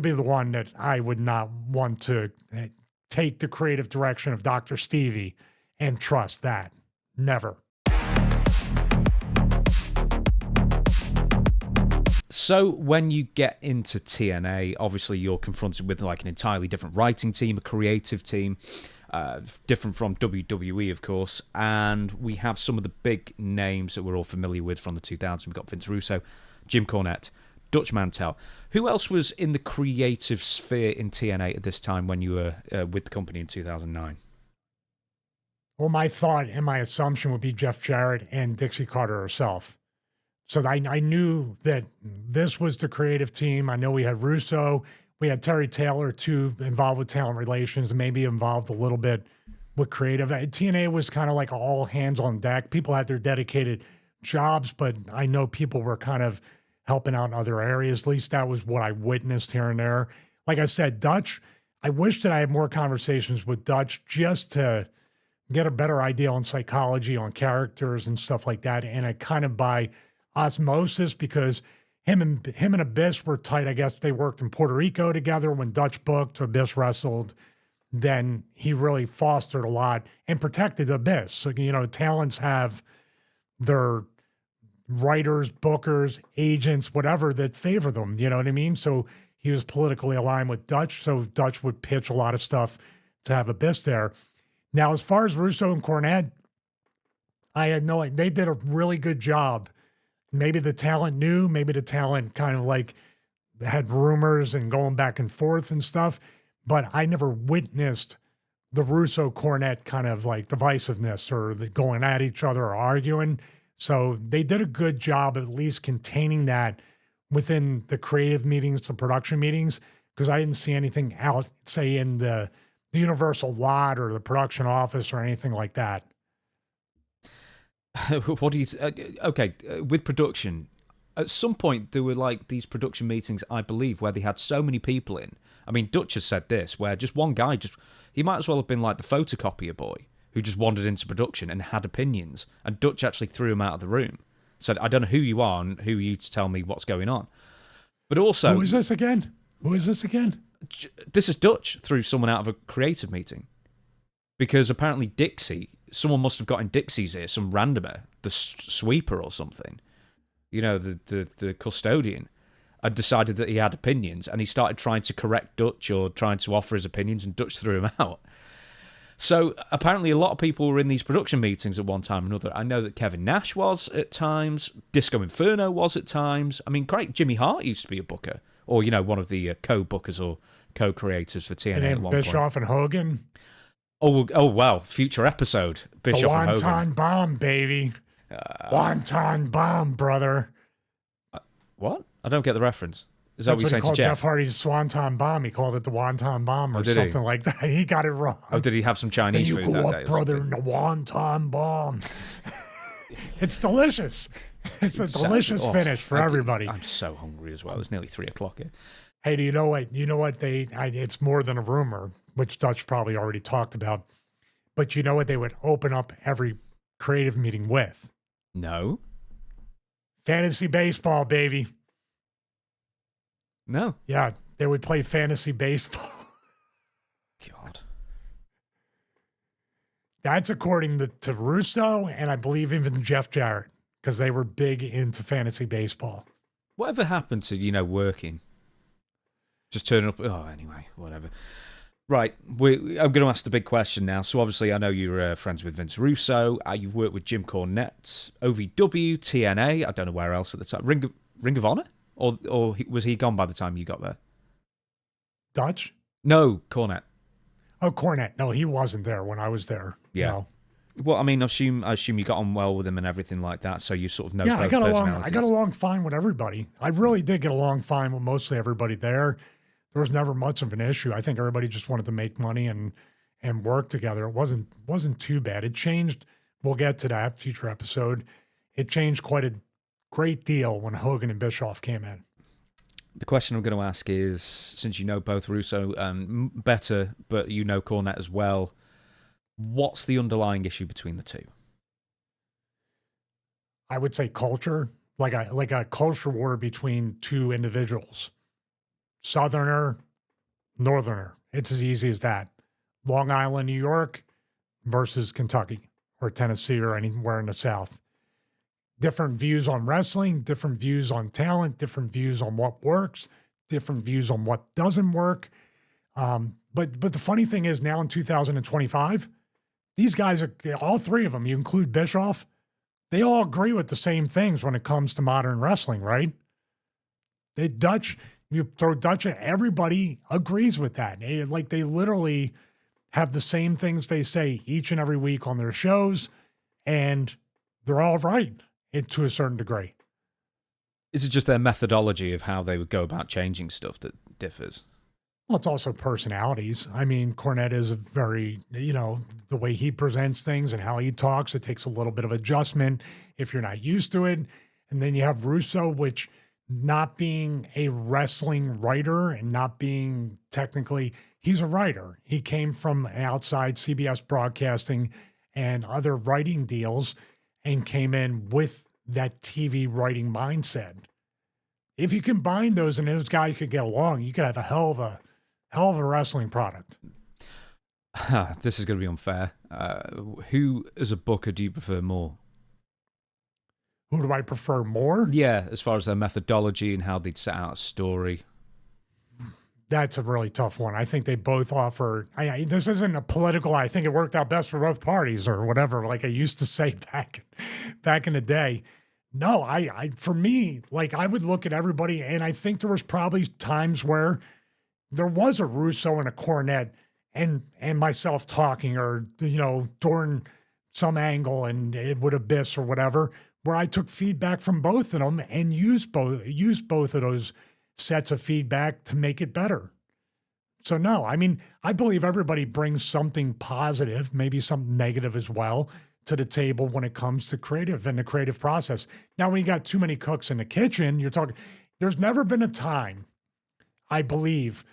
be the one that I would not want to take the creative direction of Dr. Stevie and trust that. Never. So when you get into TNA, obviously you're confronted with like an entirely different writing team, a creative team, different from WWE, of course. And we have some of the big names that we're all familiar with from the 2000s. We've got Vince Russo, Jim Cornette, Dutch Mantell. Who else was in the creative sphere in TNA at this time when you were with the company in 2009? Well, my thought and my assumption would be Jeff Jarrett and Dixie Carter herself. So I knew that this was the creative team. I know we had Russo. We had Terry Taylor, too, involved with talent relations and maybe involved a little bit with creative. TNA was kind of like all hands on deck. People had their dedicated jobs, but I know people were kind of helping out in other areas. At least that was what I witnessed here and there. Like I said, Dutch, I wish that I had more conversations with Dutch just to get a better idea on psychology, on characters and stuff like that. And I kind of by osmosis, because him and Abyss were tight. I guess they worked in Puerto Rico together when Dutch booked, Abyss wrestled. Then he really fostered a lot and protected Abyss. So, talents have their writers, bookers, agents, whatever that favor them. You know what I mean? So he was politically aligned with Dutch. So Dutch would pitch a lot of stuff to have Abyss there. Now, as far as Russo and Cornette, I had no idea. They did a really good job. Maybe the talent knew, maybe the talent kind of like had rumors and going back and forth and stuff, but I never witnessed the Russo Cornette kind of like divisiveness or the going at each other or arguing. So they did a good job of at least containing that within the creative meetings, the production meetings, because I didn't see anything out, say, in the Universal lot or the production office or anything like that. What do you okay, with production, at some point there were like these production meetings, I believe, where they had so many people in. I mean, Dutch has said this, where just one guy, he might as well have been like the photocopier boy who just wandered into production and had opinions, and Dutch actually threw him out of the room. Said, I don't know who you are and who are you to tell me what's going on. But also... Who is this again? This is Dutch threw someone out of a creative meeting. Because apparently Dixie, someone must have got in Dixie's ear, some randomer, the sweeper or something, the custodian, had decided that he had opinions, and he started trying to correct Dutch or trying to offer his opinions, and Dutch threw him out. So apparently a lot of people were in these production meetings at one time or another. I know that Kevin Nash was at times, Disco Inferno was at times. I mean, great, Jimmy Hart used to be a booker, or, one of the co-bookers or co-creators for TNA at one Bischoff point. And Hogan. Oh, wow. Future episode. Bischoff and Hogan. The Wonton Bomb, baby. Wonton Bomb, brother. What? I don't get the reference. Is that That's what what you're he called saying to Jeff Hardy's Swanton Bomb. He called it the Wonton Bomb or did something he? like that. He got it wrong. Oh, did he have some Chinese food that day? You go up, brother, in the Wonton Bomb. It's delicious. It's a delicious finish for everybody. I'm so hungry as well. It's nearly 3:00 here. Hey, do you know what? It's more than a rumor, which Dutch probably already talked about. But you know what they would open up every creative meeting with? No. Fantasy baseball, baby. No. Yeah, they would play fantasy baseball. God. That's according to Russo and I believe even Jeff Jarrett, because they were big into fantasy baseball. Whatever happened to, working? Just turning up. Oh, anyway, whatever. Right, I'm going to ask the big question now. So obviously I know you're friends with Vince Russo. You've worked with Jim Cornette, OVW, TNA. I don't know where else at the time. Ring of Honor? Or was he gone by the time you got there? Dutch? No, Cornette. Oh, Cornette. No, he wasn't there when I was there. Yeah. No. Well, I mean, I assume you got on well with him and everything like that, so you sort of know both personalities. I got along fine with everybody. I really did get along fine with mostly everybody there. There was never much of an issue. I think everybody just wanted to make money and work together. It wasn't too bad. It changed. We'll get to that future episode. It changed quite a great deal when Hogan and Bischoff came in. The question I'm going to ask is, since you know both Russo better, but you know Cornette as well, what's the underlying issue between the two? I would say culture, like a culture war between two individuals. Southerner, Northerner. It's as easy as that. Long Island, New York versus Kentucky or Tennessee or anywhere in the South. Different views on wrestling, different views on talent, different views on what works, different views on what doesn't work. But the funny thing is now in 2025, these guys are, all three of them, you include Bischoff, they all agree with the same things when it comes to modern wrestling, right? You throw Dutch at everybody agrees with that. They literally have the same things they say each and every week on their shows, and they're all right to a certain degree. Is it just their methodology of how they would go about changing stuff that differs? Well, it's also personalities. I mean, Cornette is a very, the way he presents things and how he talks, it takes a little bit of adjustment if you're not used to it. And then you have Russo, which not being a wrestling writer and not being technically, he's a writer. He came from outside CBS broadcasting and other writing deals and came in with that TV writing mindset. If you combine those and those guys could get along, you could have a hell of a wrestling product. This is going to be unfair. Who, as a booker, do you prefer more? Who do I prefer more? Yeah, as far as their methodology and how they'd set out a story. That's a really tough one. I think they both offer. This isn't a political. I think it worked out best for both parties, or whatever. Like I used to say back in the day. No, for me, like I would look at everybody, and I think there was probably times where there was a Russo and a Cornette, and myself talking, or during some angle, and it would abyss or whatever, where I took feedback from both of them and used both of those sets of feedback to make it better. So no, I mean, I believe everybody brings something positive, maybe something negative as well, to the table when it comes to creative and the creative process. Now, when you got too many cooks in the kitchen, there's never been a time, I believe,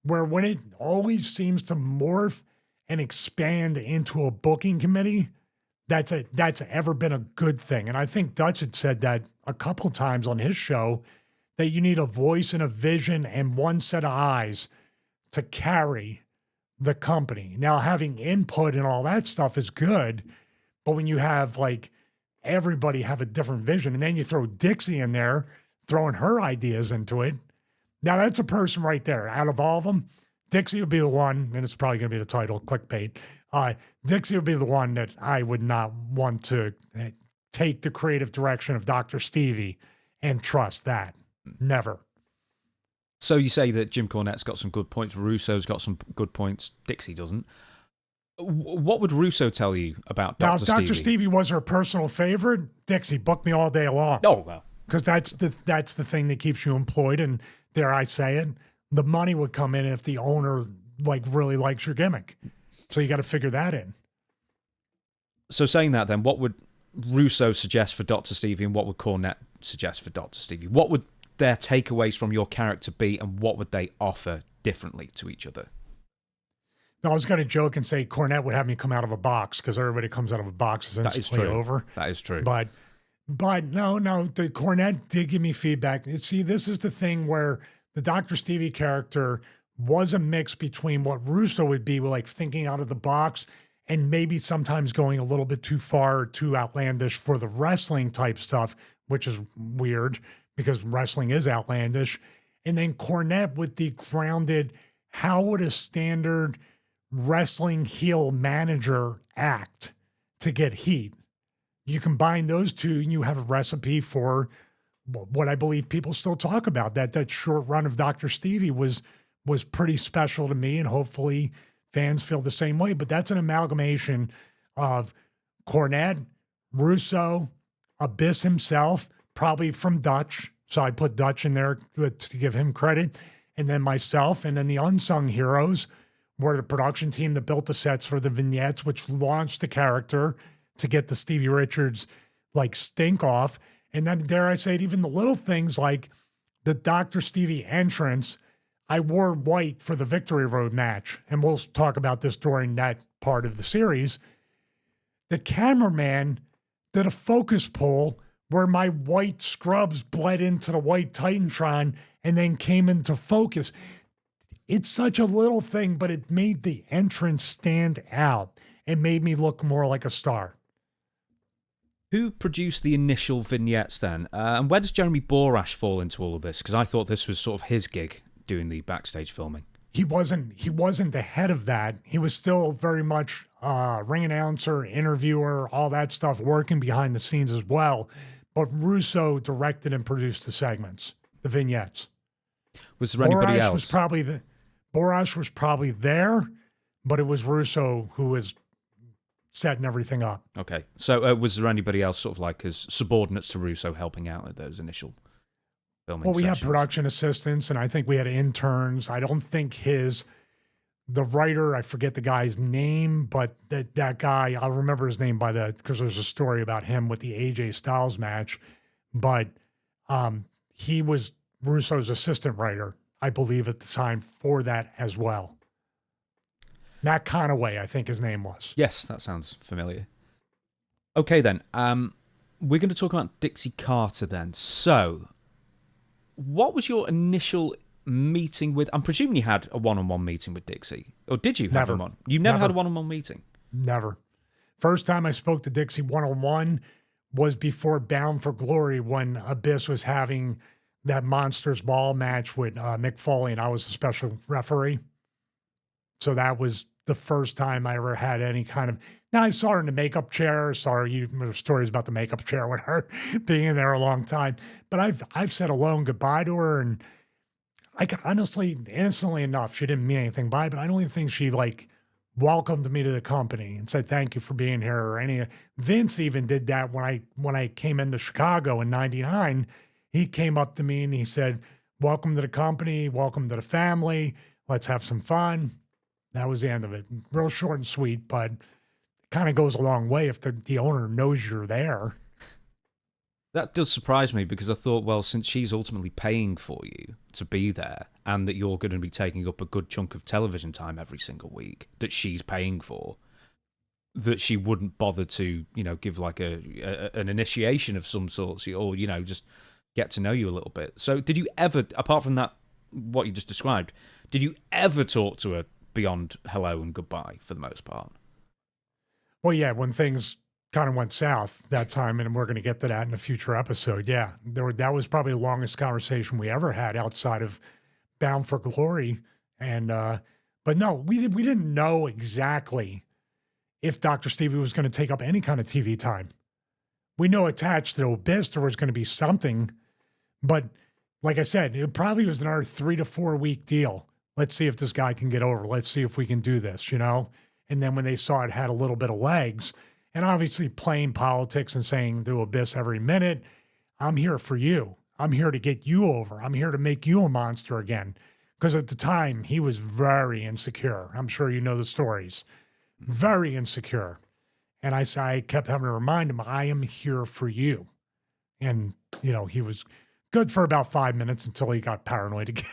where when it always seems to morph and expand into a booking committee, that's ever been a good thing. And I think Dutch had said that a couple times on his show, that you need a voice and a vision and one set of eyes to carry the company. Now, having input and all that stuff is good, but when you have everybody have a different vision, and then you throw Dixie in there, throwing her ideas into it, now that's a person right there. Out of all of them, Dixie would be the one, and it's probably going to be the title, clickbait. Dixie would be the one that I would not want to take the creative direction of Dr. Stevie and trust that. Never. So you say that Jim Cornette's got some good points, Russo's got some good points, Dixie doesn't. What would Russo tell you about Dr. Stevie? Now, if Dr. Stevie was her personal favorite, Dixie, book me all day long. Oh, well. Because that's the thing that keeps you employed, and dare I say it, the money would come in if the owner really likes your gimmick. So you got to figure that in. So saying that then, what would Russo suggest for Dr. Stevie and what would Cornette suggest for Dr. Stevie? What would their takeaways from your character be, and what would they offer differently to each other? No, I was going to joke and say Cornette would have me come out of a box, because everybody comes out of a box is instantly over. That is true. But no, the Cornette did give me feedback. See, this is the thing where the Dr. Stevie character was a mix between what Russo would be, thinking out of the box and maybe sometimes going a little bit too far, too outlandish for the wrestling type stuff, which is weird because wrestling is outlandish. And then Cornette with the grounded, how would a standard wrestling heel manager act to get heat? You combine those two and you have a recipe for what I believe people still talk about. That short run of Dr. Stevie was pretty special to me, and hopefully fans feel the same way. But that's an amalgamation of Cornette, Russo, Abyss himself, probably from Dutch. So I put Dutch in there to give him credit. And then myself, and then the unsung heroes were the production team that built the sets for the vignettes, which launched the character to get the Stevie Richards stink off. And then, dare I say it, even the little things like the Dr. Stevie entrance, I wore white for the Victory Road match. And we'll talk about this during that part of the series. The cameraman did a focus pull where my white scrubs bled into the white Titantron, and then came into focus. It's such a little thing, but it made the entrance stand out. It made me look more like a star. Who produced the initial vignettes then? And where does Jeremy Borash fall into all of this? Because I thought this was sort of his gig doing the backstage filming. He wasn't the head of that. He was still very much ring announcer, interviewer, all that stuff, working behind the scenes as well. But Russo directed and produced the segments, the vignettes. Was there anybody else? Borash was probably there, but it was Russo who was setting everything up. Okay. So was there anybody else sort of like as subordinates to Russo helping out at those initial filming Well, we sessions? had production assistants, and I think we had interns. I don't think the writer, I forget the guy's name, but that guy, I'll remember his name because there's a story about him with the AJ Styles match, but he was Russo's assistant writer, I believe, at the time for that as well. Matt Conaway, I think his name was. Yes, that sounds familiar. Okay, then. We're going to talk about Dixie Carter then. So, what was your initial meeting with... I'm presuming you had a one-on-one meeting with Dixie. Or did you have one? You never had a one-on-one meeting? Never. First time I spoke to Dixie one-on-one was before Bound for Glory, when Abyss was having that Monsters Ball match with Mick Foley, and I was the special referee. So that was the first time I ever had any kind of... Now, I saw her in the makeup chair. Stories about the makeup chair with her being in there a long time. But I've said hello and goodbye to her, and I honestly, innocently enough, she didn't mean anything by it, but I don't even think she welcomed me to the company and said thank you for being here or any... Vince even did that when I came into Chicago in '99. He came up to me and he said, welcome to the company, welcome to the family, let's have some fun. That was the end of it. Real short and sweet, but it kind of goes a long way if the owner knows you're there. That does surprise me, because I thought, well, since she's ultimately paying for you to be there and that you're going to be taking up a good chunk of television time every single week that she's paying for, that she wouldn't bother to, give like an initiation of some sort, or, just get to know you a little bit. So did you ever, apart from that, what you just described, did you ever talk to her beyond hello and goodbye for the most part? Well, yeah, when things kind of went south that time, and we're going to get to that in a future episode. Yeah, that was probably the longest conversation we ever had outside of Bound for Glory. And but no, we didn't know exactly if Dr. Stevie was going to take up any kind of TV time. We know attached to Abyss there was going to be something, but like I said, it probably was another 3 to 4 week deal. Let's see if this guy can get over. Let's see if we can do this, And then when they saw it had a little bit of legs, and obviously playing politics and saying to Abyss every minute, I'm here for you. I'm here to get you over. I'm here to make you a monster again. Because at the time, he was very insecure. I'm sure you know the stories. Very insecure. And I kept having to remind him, I am here for you. And, he was good for about 5 minutes until he got paranoid again.